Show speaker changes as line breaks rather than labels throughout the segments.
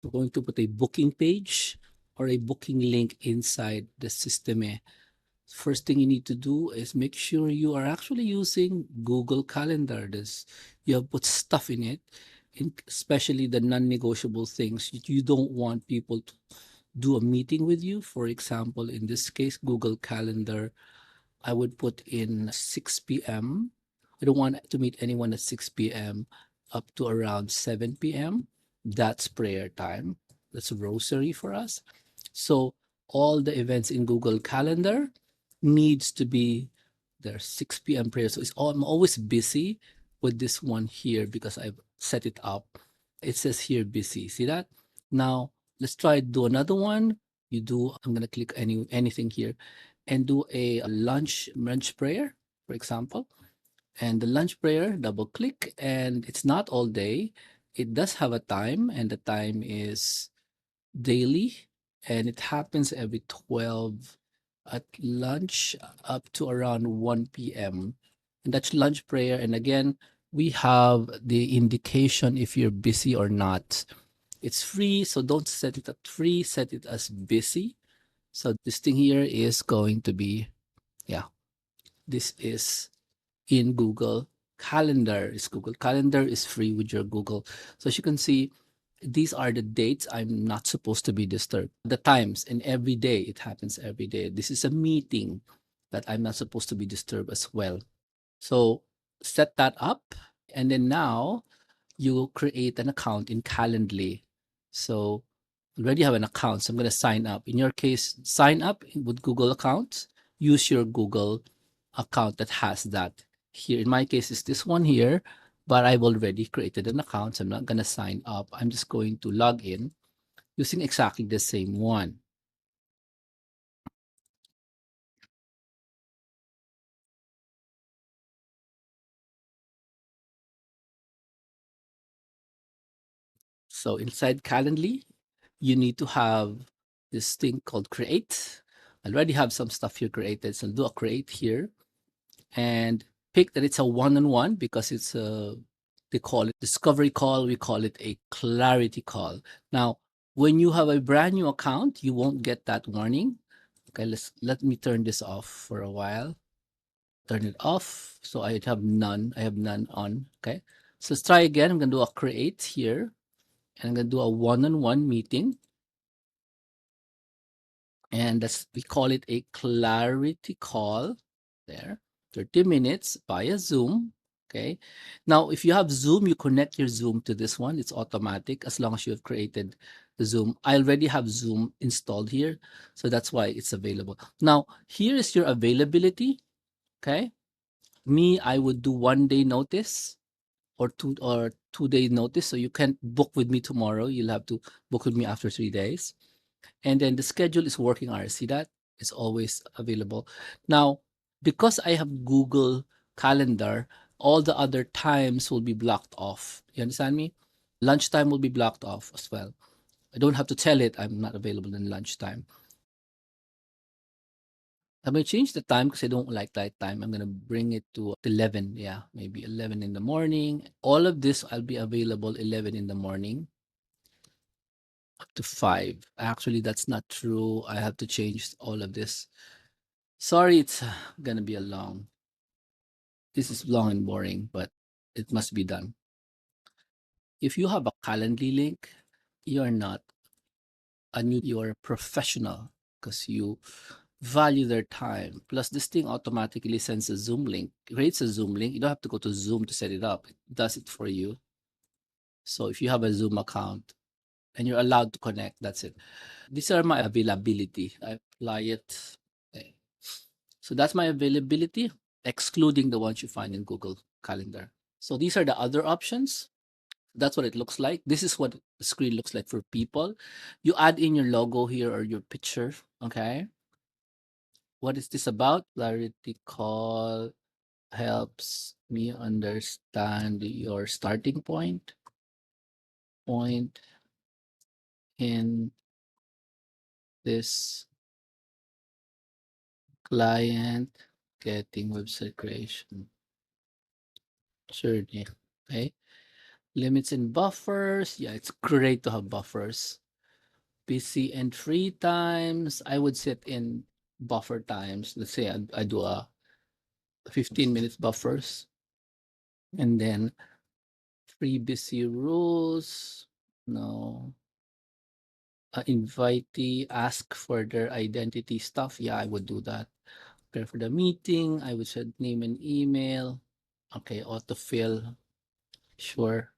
We're going to put a booking page or a booking link inside the system. First thing you need to do is make sure you are actually using Google Calendar. You have put stuff in it, especially the non-negotiable things. You don't want people to do a meeting with you. For example, in this case, Google Calendar, I would put in 6 p.m. I don't want to meet anyone at 6 p.m. up to around 7 p.m. That's prayer time. That's rosary for us. So all the events in Google Calendar needs to be there 6 p.m. prayer. So I'm always busy with this one here because I've set it up. It says here busy. See that? Now let's try to do another one. I'm gonna click anything here and do a lunch prayer, for example. And the lunch prayer, double click, and it's not all day. It does have a time, and the time is daily, and it happens every 12 at lunch up to around 1 p.m. And that's lunch prayer. And again, we have the indication if you're busy or not. It's free, so don't set it at free, set it as busy. So this thing here is going to be, yeah, this is in Google Calendar. Google Calendar is free with your Google. So as you can see, these are the dates I'm not supposed to be disturbed. The times, and every day, it happens every day. This is a meeting that I'm not supposed to be disturbed as well. So set that up, and then now you create an account in Calendly. So already have an account, so I'm going to sign up. In your case, sign up with Google accounts. Use your Google account that has that. Here, in my case, is this one here, but I've already created an account, so I'm not going to sign up. I'm just going to log in using exactly the same one. So inside Calendly, you need to have this thing called create. I already have some stuff here created, so I'll do a create here and pick that it's a one-on-one because it's they call it discovery call. We call it a clarity call. Now, when you have a brand new account, you won't get that warning. Okay, let me turn this off for a while. Turn it off. So I have none. I have none on. Okay. So let's try again. I'm gonna do a create here, and I'm gonna do a one-on-one meeting. And we call it a clarity call there, 30 minutes via Zoom. Okay. Now, if you have Zoom, you connect your Zoom to this one. It's automatic as long as you have created the Zoom. I already have Zoom installed here, so that's why it's available. Now, here is your availability. Okay. Me, I would do 1 day notice or 2 day notice. So you can't book with me tomorrow. You'll have to book with me after 3 days. And then the schedule is working hours. See that? It's always available. Now, because I have Google Calendar, all the other times will be blocked off. You understand me? Lunchtime will be blocked off as well. I don't have to tell it I'm not available in lunchtime. I'm going to change the time because I don't like that time. I'm going to bring it to 11. Yeah, maybe 11 in the morning. All of this, I'll be available 11 in the morning up to 5. Actually, that's not true. I have to change all of this. Sorry, it's gonna be a long. This is long and boring, but it must be done. If you have a Calendly link, you're not a new, you're a professional because you value their time. Plus, this thing automatically sends a Zoom link, creates a Zoom link. You don't have to go to Zoom to set it up, it does it for you. So, if you have a Zoom account and you're allowed to connect, that's it. These are my availability. I apply it. Okay. So that's my availability, excluding the ones you find in Google Calendar. So these are the other options. That's what it looks like. This is what the screen looks like for people. You add in your logo here or your picture. Okay. What is this about? Clarity call helps me understand your starting point in this client getting website creation journey. Okay. Limits and buffers. Yeah, it's great to have buffers. Busy and free times. I would set in buffer times. Let's say I do a 15 minutes buffers, and then free busy rules. No. Invitee ask for their identity stuff. Yeah, I would do that. Prepare for the meeting. I would set name and email. Okay, autofill. Sure.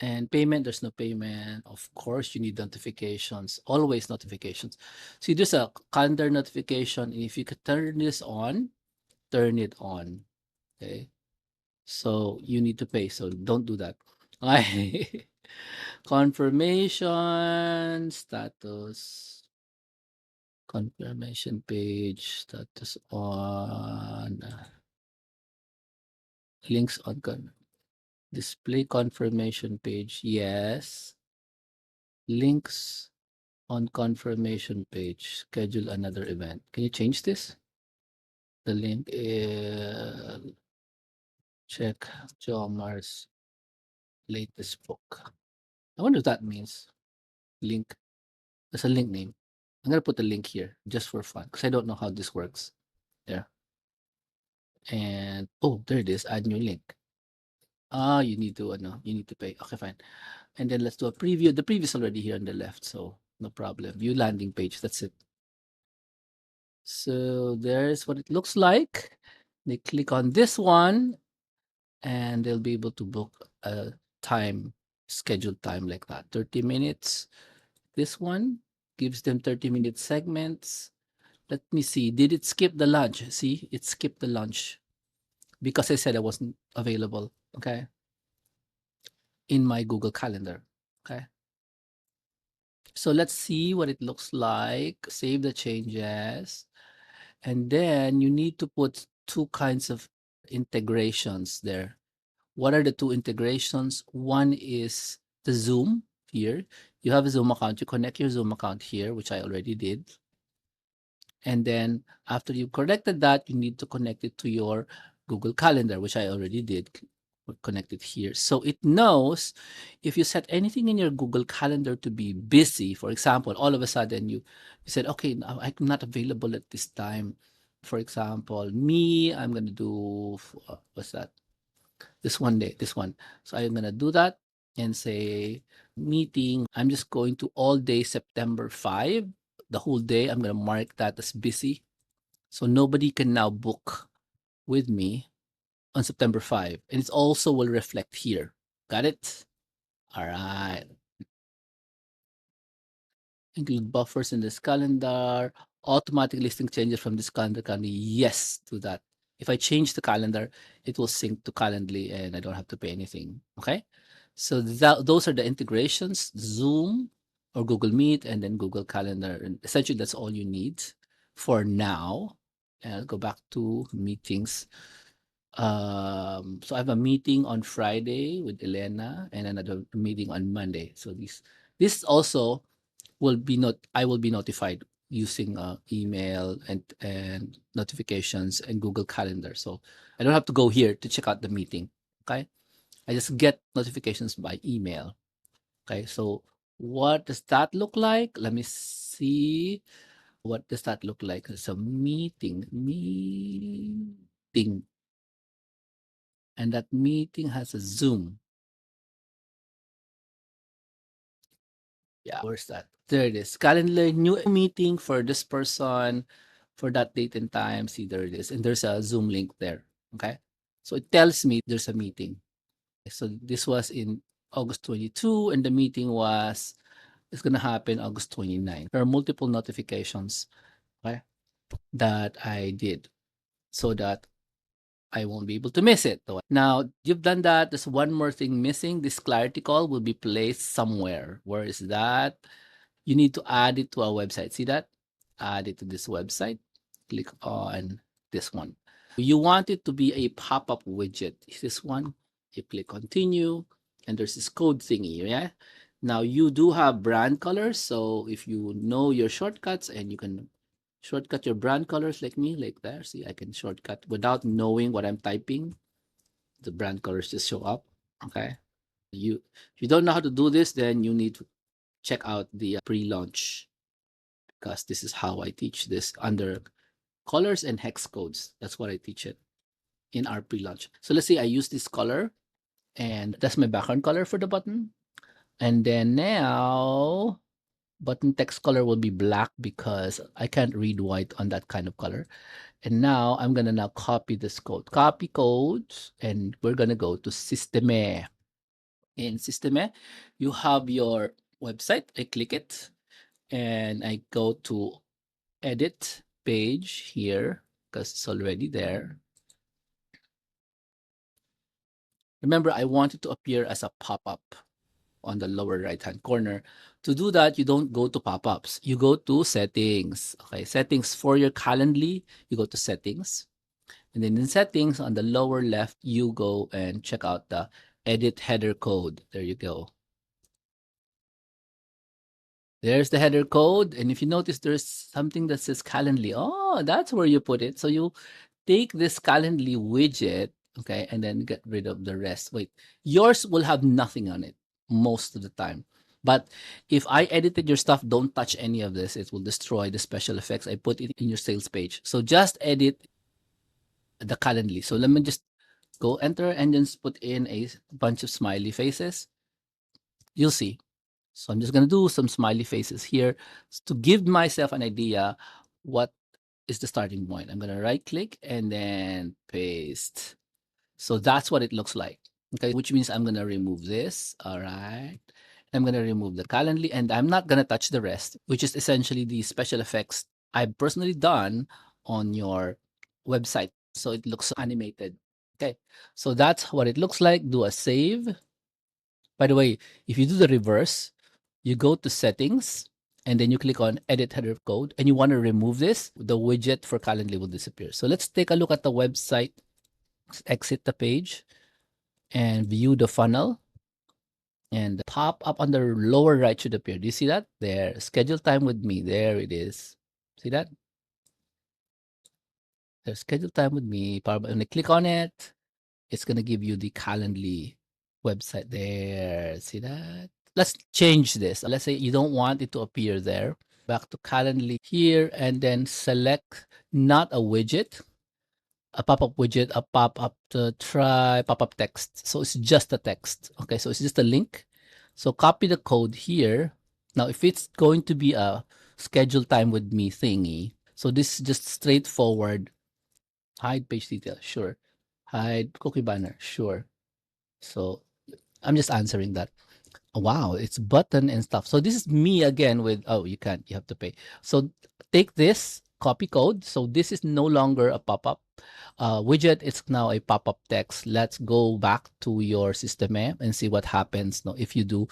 And payment, there's no payment. Of course, you need notifications, always notifications. See, there's a calendar notification. And if you could turn this on, turn it on. Okay. So you need to pay. So don't do that. Okay. Confirmation status. Confirmation page status on. Links on display confirmation page. Yes. Links on confirmation page. Schedule another event. Can you change this? The link is check Jomar's latest book. I wonder what that means. Link. That's a link name. I'm gonna put the link here just for fun because I don't know how this works. There. And oh, there it is. Add new link. Ah, you need to no, you need to pay. Okay, fine. And then let's do a preview. The preview is already here on the left, so no problem. View landing page. That's it. So there's what it looks like. They click on this one and they'll be able to book a time, scheduled time like that. 30 minutes. This one gives them 30-minute segments. Let me see. Did it skip the lunch? See, it skipped the lunch because I said I wasn't available. Okay. In my Google Calendar. Okay. So let's see what it looks like. Save the changes. And then you need to put two kinds of integrations there. What are the two integrations? One is the Zoom here. You have a Zoom account. You connect your Zoom account here, which I already did. And then after you connected that, you need to connect it to your Google Calendar, which I already did. Connect it here. So it knows if you set anything in your Google Calendar to be busy, for example, all of a sudden you said, okay, I'm not available at this time. For example, me, I'm going to do, what's that? This one day, this one. So I'm going to do that and say meeting. I'm just going to all day September 5, the whole day. I'm going to mark that as busy. So nobody can now book with me on September 5. And it also will reflect here. Got it? All right. Include buffers in this calendar. Automatic listing changes from this calendar. Yes to that. If I change the calendar, it will sync to Calendly and I don't have to pay anything. Okay. So those are the integrations, Zoom or Google Meet and then Google Calendar. And essentially, that's all you need for now. And I'll go back to meetings. So I have a meeting on Friday with Elena and another meeting on Monday. So this also will be I will be notified using email and notifications and Google Calendar. So I don't have to go here to check out the meeting. Okay. I just get notifications by email. Okay. So what does that look like? Let me see. What does that look like? It's a meeting. And that meeting has a Zoom. Yeah, where's that? There it is. Calendly, new meeting for this person for that date and time. See, there it is. And there's a Zoom link there. Okay. So it tells me there's a meeting. So this was in August 22, and the meeting it's going to happen August 29. There are multiple notifications, okay, that I did so that I won't be able to miss it. Now, you've done that. There's one more thing missing. This clarity call will be placed somewhere. Where is that? You need to add it to our website. See that? Add it to this website. Click on this one. You want it to be a pop-up widget. Is this one? You click continue, and there's this code thingy, yeah? Now, you do have brand colors, so if you know your shortcuts and you can shortcut your brand colors like me, like there. See, I can shortcut without knowing what I'm typing. The brand colors just show up, okay? If you don't know how to do this, then you need to check out the pre-launch, because this is how I teach this under colors and hex codes. That's what I teach it in our pre-launch. So let's say I use this color, and that's my background color for the button. And then now button text color will be black because I can't read white on that kind of color. And now I'm gonna now copy this code. Copy codes, and we're gonna go to Systeme. In Systeme, you have your website. I click it, and I go to Edit Page here because it's already there. Remember, I want it to appear as a pop-up on the lower right-hand corner. To do that, you don't go to pop-ups. You go to Settings. Okay, Settings for your Calendly, you go to Settings. And then in Settings, on the lower left, you go and check out the Edit Header Code. There you go. There's the header code. And if you notice, there's something that says Calendly. Oh, that's where you put it. So you take this Calendly widget, okay, and then get rid of the rest. Wait, yours will have nothing on it most of the time. But if I edited your stuff, don't touch any of this. It will destroy the special effects. I put it in your sales page. So just edit the Calendly. So let me just go enter and just put in a bunch of smiley faces. You'll see. So I'm just going to do some smiley faces here to give myself an idea what is the starting point. I'm going to right click and then paste. So that's what it looks like. Okay, which means I'm going to remove this. All right. I'm going to remove the Calendly, and I'm not going to touch the rest, which is essentially the special effects I've personally done on your website. So it looks animated. Okay, so that's what it looks like. Do a save. By the way, if you do the reverse, you go to settings and then you click on edit header code and you want to remove this, the widget for Calendly will disappear. So let's take a look at the website. Let's exit the page and view the funnel, and pop up on the lower right should appear. Do you see that? There, schedule time with me. There it is. See that? There's schedule time with me. When I click on it, it's going to give you the Calendly website there. See that? Let's change this. Let's say you don't want it to appear there. Back to Calendly here, and then select not a widget, a pop-up widget, a pop-up to try pop-up text. So it's just a text. Okay, so it's just a link. So copy the code here. Now, if it's going to be a schedule time with me thingy, so this is just straightforward. Hide page detail, sure. Hide cookie banner, sure. So I'm just answering that. Wow, it's button and stuff. So this is me again with, oh, you can't, you have to pay. So take this copy code. So this is no longer a pop-up widget. It's now a pop-up text. Let's go back to your system and see what happens. Now, if you do,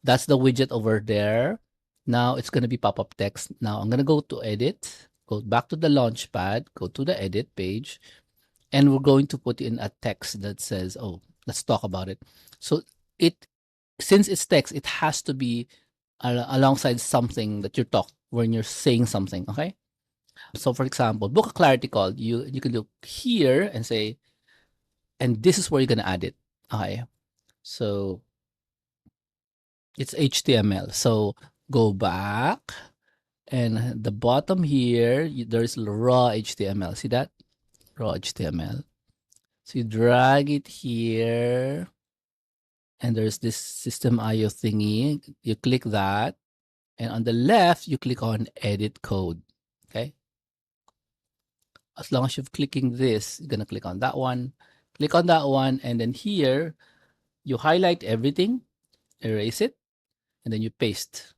that's the widget over there. Now it's going to be pop-up text. Now I'm going to go to edit, go back to the launchpad, go to the edit page, and we're going to put in a text that says, oh, let's talk about it. So it, since it's text, it has to be alongside something that you're talking when you're saying something. Okay. So for example, book a clarity call. You can look here and say, and this is where you're gonna add it. Okay. So it's HTML. So go back, and the bottom here, there's raw HTML. See that? Raw HTML. So you drag it here, and there's this system IO thingy. You click that, and on the left, you click on edit code. Okay. As long as you're clicking this, you're gonna click on that one, and then here, you highlight everything, erase it, and then you paste.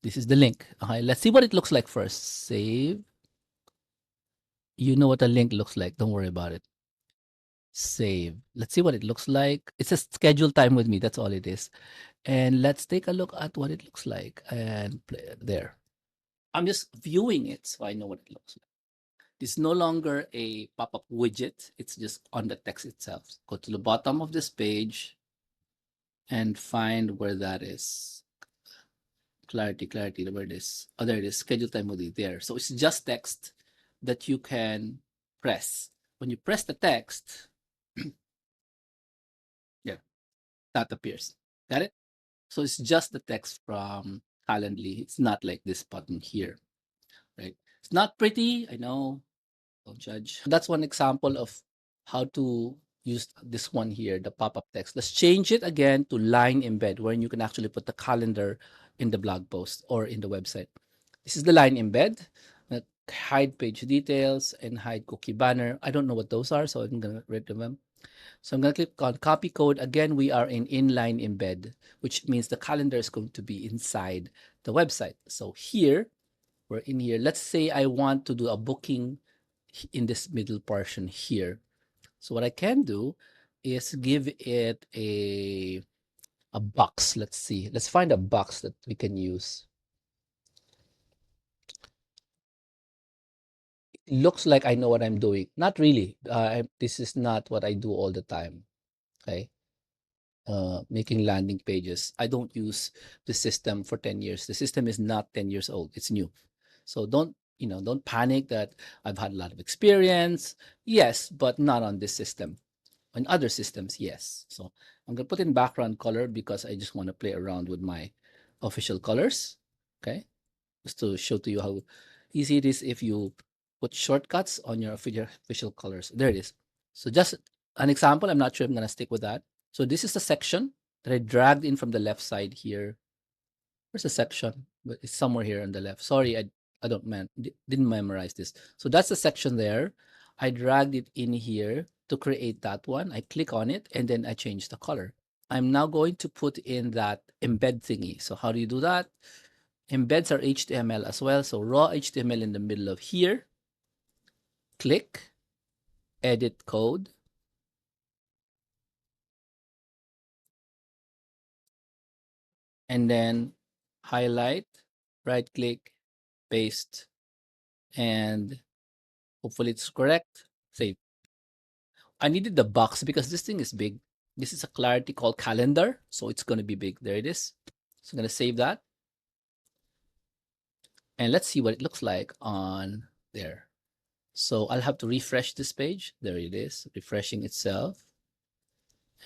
This is the link. Okay, let's see what it looks like first. Save. You know what a link looks like. Don't worry about it. Save. Let's see what it looks like. It says schedule time with me. That's all it is. And let's take a look at what it looks like. And play it there. I'm just viewing it so I know what it looks like. It's no longer a pop-up widget. It's just on the text itself. Go to the bottom of this page and find where that is. Clarity, where it is. Oh, there it is. Schedule time with it there. So it's just text that you can press. When you press the text, yeah, that appears. Got it? So it's just the text from Calendly. It's not like this button here, right? It's not pretty, I know, don't judge. That's one example of how to use this one here, the pop-up text. Let's change it again to line embed, where you can actually put the calendar in the blog post or in the website. This is the line embed. Hide page details and hide cookie banner. I don't know what those are, so I'm going to get rid of them. So I'm going to click on copy code. Again, we are in inline embed, which means the calendar is going to be inside the website. So here, we're in here. Let's say I want to do a booking in this middle portion here. So what I can do is give it a box. Let's see. Let's find a box that we can use. It looks like I know what I'm doing. Not really. This is not what I do all the time. Okay. Making landing pages. I don't use the system for 10 years. The system is not 10 years old. It's new. So don't panic that I've had a lot of experience. Yes, but not on this system. On other systems, yes. So I'm going to put in background color because I just want to play around with my official colors. Okay. Just to show to you how easy it is if you put shortcuts on your official colors. There it is. So just an example. I'm not sure I'm going to stick with that. So this is the section that I dragged in from the left side here. Where's the section? But it's somewhere here on the left. Sorry, I didn't memorize this. So that's the section there. I dragged it in here to create that one. I click on it and then I change the color. I'm now going to put in that embed thingy. So how do you do that? Embeds are HTML as well. So raw HTML in the middle of here. Click, edit code. And then highlight, right click, paste, and hopefully it's correct. Save. I needed the box because this thing is big. This is a clarity called calendar, so it's going to be big. There it is. So I'm going to save that. And let's see what it looks like on there. So I'll have to refresh this page. There it is, refreshing itself.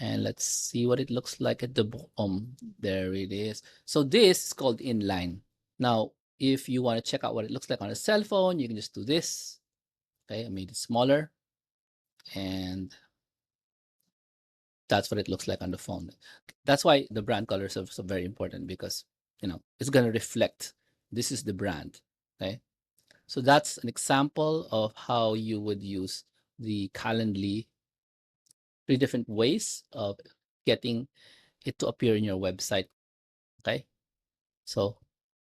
And let's see what it looks like at the bottom. There it is. So this is called inline. Now, if you want to check out what it looks like on a cell phone, you can just do this. Okay, I made it smaller. And that's what it looks like on the phone. That's why the brand colors are so very important, because it's going to reflect this is the brand. Okay, so that's an example of how you would use the Calendly, 3 different ways of getting it to appear in your website. Okay, so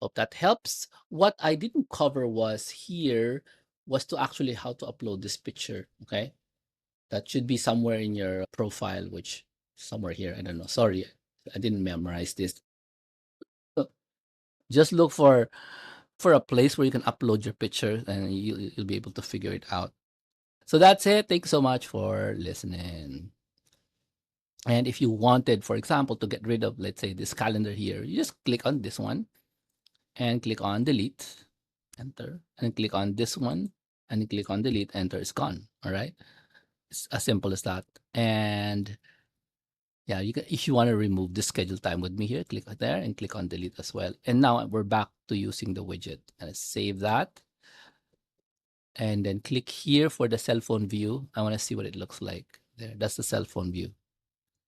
hope that helps. What I didn't cover was to actually how to upload this picture. Okay, that should be somewhere in your profile, which somewhere here. I don't know. Sorry, I didn't memorize this. So just look for a place where you can upload your picture, and you'll be able to figure it out. So that's it. Thanks so much for listening. And if you wanted, for example, to get rid of, let's say, this calendar here, you just click on this one and click on delete, enter, and click on this one and click on delete, enter. It's gone. All right. It's as simple as that. And yeah, you can, if you want to remove the schedule time with me here, click there and click on delete as well. And now we're back to using the widget. And save that. And then click here for the cell phone view. I want to see what it looks like. There, that's the cell phone view.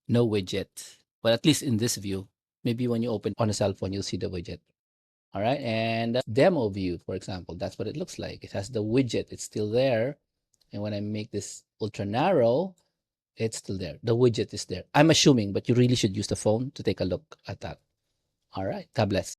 No widget. Well, at least in this view. Maybe when you open on a cell phone, you'll see the widget. All right. And demo view, for example, that's what it looks like. It has the widget. It's still there. And when I make this ultra narrow, it's still there. The widget is there. I'm assuming, but you really should use the phone to take a look at that. All right. God bless.